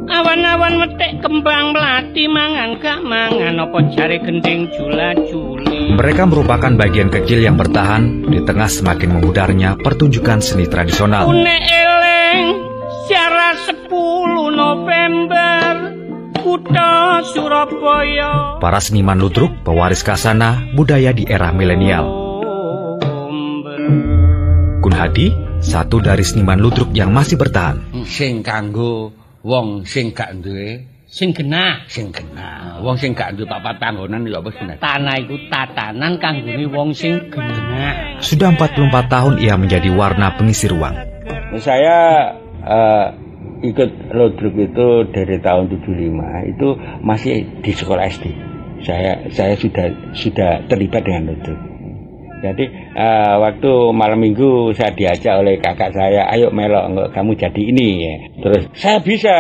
Awan-awan metik kembang melati mangan gak mangan apa jare gending jula-juli. Mereka merupakan bagian kecil yang bertahan di tengah semakin memudarnya pertunjukan seni tradisional. Une eleng siara 10 November Kutha Surabaya. Para seniman ludruk pewaris kasana budaya di era milenial. Kun Hadi, satu dari seniman ludruk yang masih bertahan. Sing kanggo wong sing gak duwe, Sing genah. wong sing gak duwe papat panggonan ya wis bener. Tanah iku tatanan kanggone wong sing genah. Sudah 44 tahun ia menjadi warna pengisi ruang. Saya ikut ludruk itu dari tahun 75, itu masih di sekolah SD. Saya sudah terlibat dengan ludruk. Jadi waktu malam minggu saya diajak oleh kakak saya, ayo melok kamu jadi ini ya. Terus saya bisa,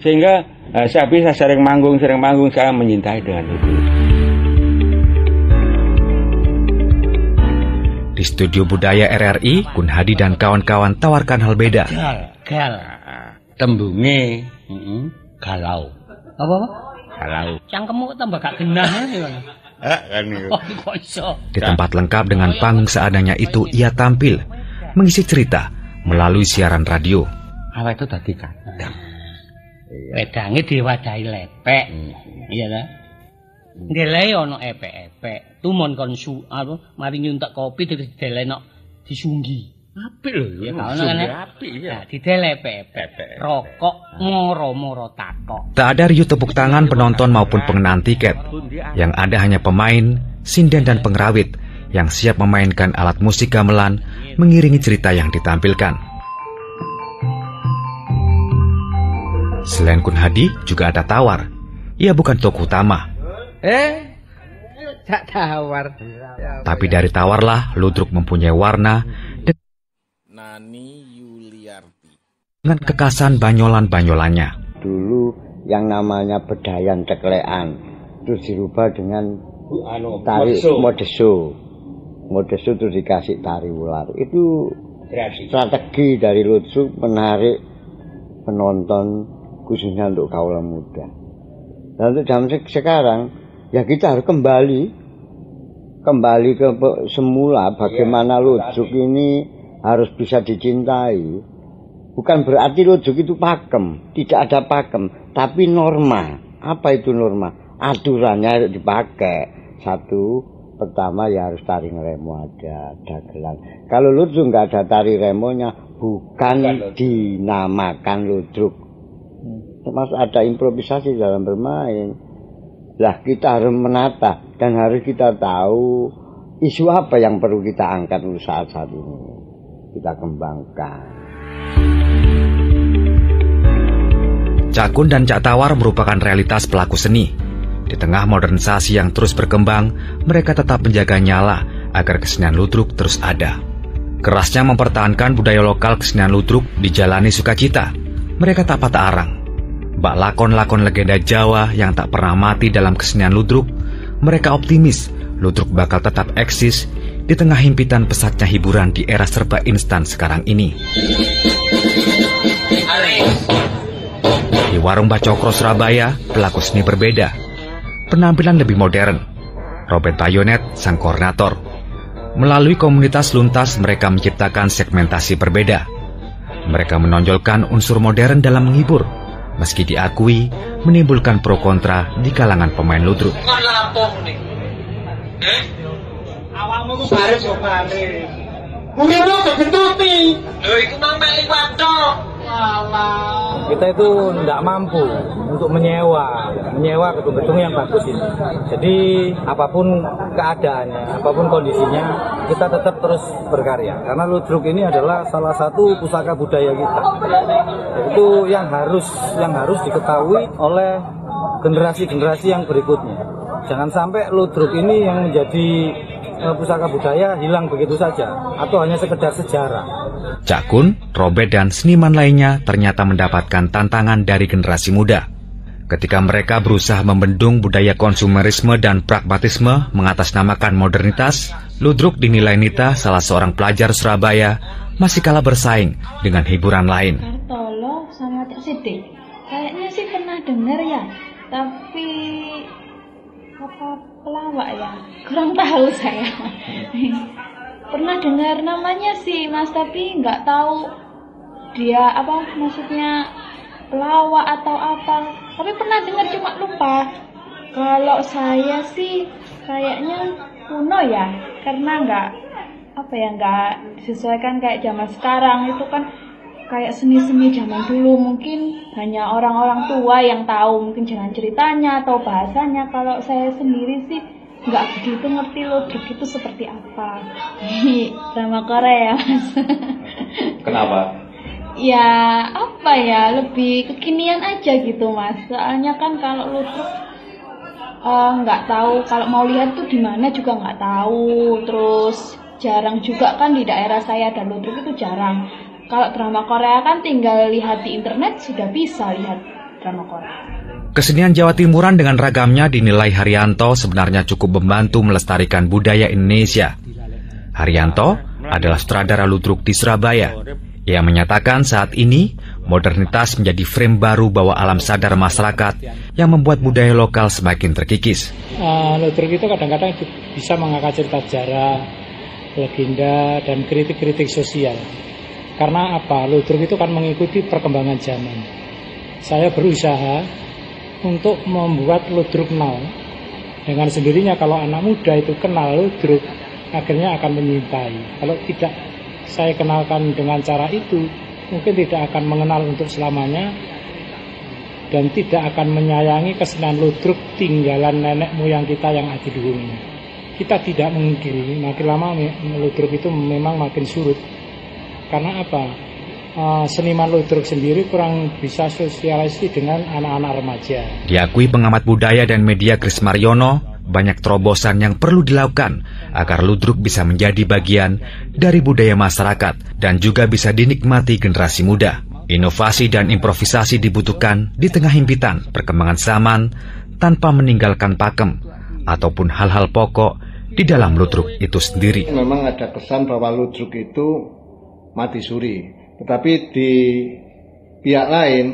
sehingga saya bisa sering manggung, saya menyintai dengan ludruk. Di studio budaya RRI, Kun Hadi dan kawan-kawan tawarkan hal beda. Gal. Tembunge galau. Apa? Galau. Cangkemmu tambah gak genah ya. Kan itu. Oh, kok iso. Di tempat lengkap dengan panggung seadanya itu ia tampil, mengisi cerita melalui siaran radio. Awak itu tadi kadang. Wedange diwadahi lepek. Iya ta? Ndeleh ana epek-epek. Tumon kon mari nyuntek kopi didelehno disunggi. Apik lho Ya ya. kan ana Apik ya. dideleh epek-epek. Rokok moro-moro takok. Tak ada riuh tepuk tangan penonton maupun pengenaan tiket. Yang ada hanya pemain, sinden dan pengrawit yang siap memainkan alat musik gamelan mengiringi cerita yang ditampilkan. Selain Kun Hadi, juga ada Tawar. Ia bukan tokoh utama. Tak tawar. Tapi dari Tawarlah ludruk mempunyai warna Nani Yuliarti. dengan kekasan banyolan-banyolannya. Dulu yang namanya bedayan ceklekan terus dirubah dengan tari modeso. Modeso itu dikasih tari ular. Itu strategi dari ludruk menarik penonton khususnya untuk kaula muda. Dan untuk zaman sekarang ya kita harus kembali ke semula bagaimana ludruk ini harus bisa dicintai. Bukan berarti ludruk itu pakem, tidak ada pakem, tapi norma. Apa itu norma? Aturannya harus dipakai. Satu, pertama ya harus tari ngeremo ada, dagelan. Kalau ludruk nggak ada tari remonya, bukan dinamakan ludruk. Termasuk ada improvisasi dalam bermain. Lah kita harus menata dan harus kita tahu isu apa yang perlu kita angkat untuk saat ini. Kita kembangkan. Cak Kun dan Cak Tawar merupakan realitas pelaku seni. Di tengah modernisasi yang terus berkembang, mereka tetap menjaga nyala agar kesenian ludruk terus ada. Kerasnya mempertahankan budaya lokal kesenian ludruk dijalani sukacita. Mereka tak patah arang. Bak lakon-lakon legenda Jawa yang tak pernah mati dalam kesenian ludruk, mereka optimis ludruk bakal tetap eksis di tengah himpitan pesatnya hiburan di era serba instan sekarang ini. Di warung Mbah Cokro Surabaya, pelaku seni berbeda. Penampilan lebih modern. Robert Bayonet, sang koordinator. Melalui komunitas luntas, mereka menciptakan segmentasi berbeda. Mereka menonjolkan unsur modern dalam menghibur, meski diakui menimbulkan pro kontra di kalangan pemain ludruk. Awakmu baris kok balik. Mungkin lo kegentuti. Lho iku mang meli watok. Kita itu tidak mampu untuk menyewa gedung-gedung yang bagus ini. Jadi apapun keadaannya, apapun kondisinya, kita tetap terus berkarya. Karena ludruk ini adalah salah satu pusaka budaya kita. Itu yang harus diketahui oleh generasi-generasi yang berikutnya. Jangan sampai ludruk ini yang menjadi pusaka budaya hilang begitu saja atau hanya sekedar sejarah. Cak Kun, Robert dan seniman lainnya ternyata mendapatkan tantangan dari generasi muda. Ketika mereka berusaha membendung budaya konsumerisme dan pragmatisme mengatasnamakan modernitas, ludruk dinilai Nita, salah seorang pelajar Surabaya, masih kalah bersaing dengan hiburan lain. Kartolo Sidik. Kayaknya sih pernah dengar ya, tapi apa pelawak ya? Kurang tahu saya. Pernah dengar namanya sih Mas, tapi nggak tahu dia apa maksudnya pelawak atau apa. Tapi pernah dengar cuma lupa. Kalau saya sih kayaknya kuno ya, karena nggak disesuaikan kayak zaman sekarang. Itu kan kayak seni-seni zaman dulu, mungkin hanya orang-orang tua yang tahu mungkin jalan ceritanya atau bahasanya. Kalau saya sendiri sih nggak begitu ngerti ludruk itu seperti apa. Drama Korea Mas. Kenapa? Ya apa ya, lebih kekinian aja gitu Mas. Soalnya kan kalau ludruk nggak tahu, kalau mau lihat tuh di mana juga nggak tahu. Terus jarang juga kan di daerah saya ada ludruk, itu jarang. Kalau drama Korea kan tinggal lihat di internet sudah bisa lihat drama Korea. Kesenian Jawa Timuran dengan ragamnya dinilai Haryanto sebenarnya cukup membantu melestarikan budaya Indonesia. Haryanto adalah sutradara ludruk di Surabaya. Ia menyatakan saat ini modernitas menjadi frame baru bahwa alam sadar masyarakat yang membuat budaya lokal semakin terkikis. Ludruk itu kadang-kadang bisa mengangkat cerita sejarah, legenda, dan kritik-kritik sosial. Karena apa? Ludruk itu kan mengikuti perkembangan zaman. Saya berusaha untuk membuat ludruk now. Dengan sendirinya kalau anak muda itu kenal ludruk, akhirnya akan menyintai. Kalau tidak saya kenalkan dengan cara itu, mungkin tidak akan mengenal untuk selamanya dan tidak akan menyayangi kesenian ludruk tinggalan nenek moyang kita yang adiluhung ini. Kita tidak mengingkiri, makin lama ludruk itu memang makin surut. Karena apa? Seniman ludruk sendiri kurang bisa sosialisasi dengan anak-anak remaja. Diakui pengamat budaya dan media Kris Mariono, banyak terobosan yang perlu dilakukan agar ludruk bisa menjadi bagian dari budaya masyarakat dan juga bisa dinikmati generasi muda. Inovasi dan improvisasi dibutuhkan di tengah himpitan perkembangan zaman tanpa meninggalkan pakem ataupun hal-hal pokok di dalam ludruk itu sendiri. Memang ada kesan bahwa ludruk itu mati suri, tetapi di pihak lain,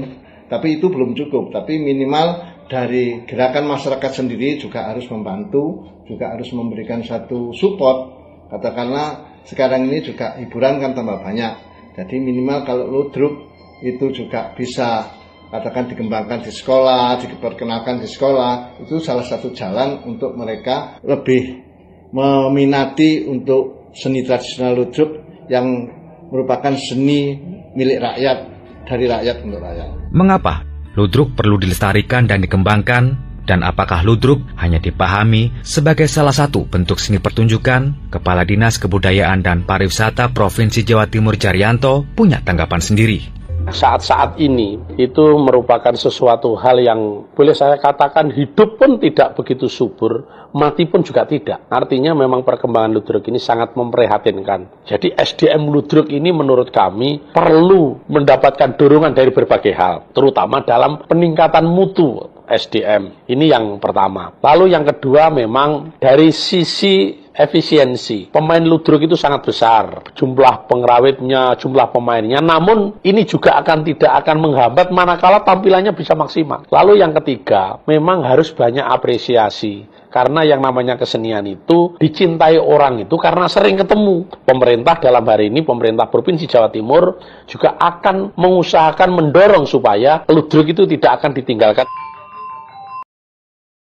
tapi itu belum cukup, tapi minimal dari gerakan masyarakat sendiri juga harus membantu, juga harus memberikan satu support. Katakanlah sekarang ini juga hiburan kan tambah banyak, jadi minimal kalau ludruk itu juga bisa katakan dikembangkan di sekolah, diperkenalkan di sekolah, itu salah satu jalan untuk mereka lebih meminati untuk seni tradisional ludruk yang merupakan seni milik rakyat, dari rakyat untuk rakyat. Mengapa ludruk perlu dilestarikan dan dikembangkan? Dan apakah ludruk hanya dipahami sebagai salah satu bentuk seni pertunjukan? Kepala Dinas Kebudayaan dan Pariwisata Provinsi Jawa Timur Jaryanto punya tanggapan sendiri. Saat-saat ini itu merupakan sesuatu hal yang boleh saya katakan hidup pun tidak begitu subur, mati pun juga tidak. Artinya memang perkembangan ludruk ini sangat memprihatinkan. Jadi SDM ludruk ini menurut kami perlu mendapatkan dorongan dari berbagai hal, terutama dalam peningkatan mutu SDM. Ini yang pertama. Lalu yang kedua memang dari sisi efisiensi. Pemain ludruk itu sangat besar. Jumlah pengrawitnya, jumlah pemainnya. Namun ini juga tidak akan menghambat manakala tampilannya bisa maksimal. Lalu yang ketiga, memang harus banyak apresiasi. Karena yang namanya kesenian itu dicintai orang itu karena sering ketemu. Pemerintah dalam hari ini, pemerintah Provinsi Jawa Timur juga akan mengusahakan mendorong supaya ludruk itu tidak akan ditinggalkan.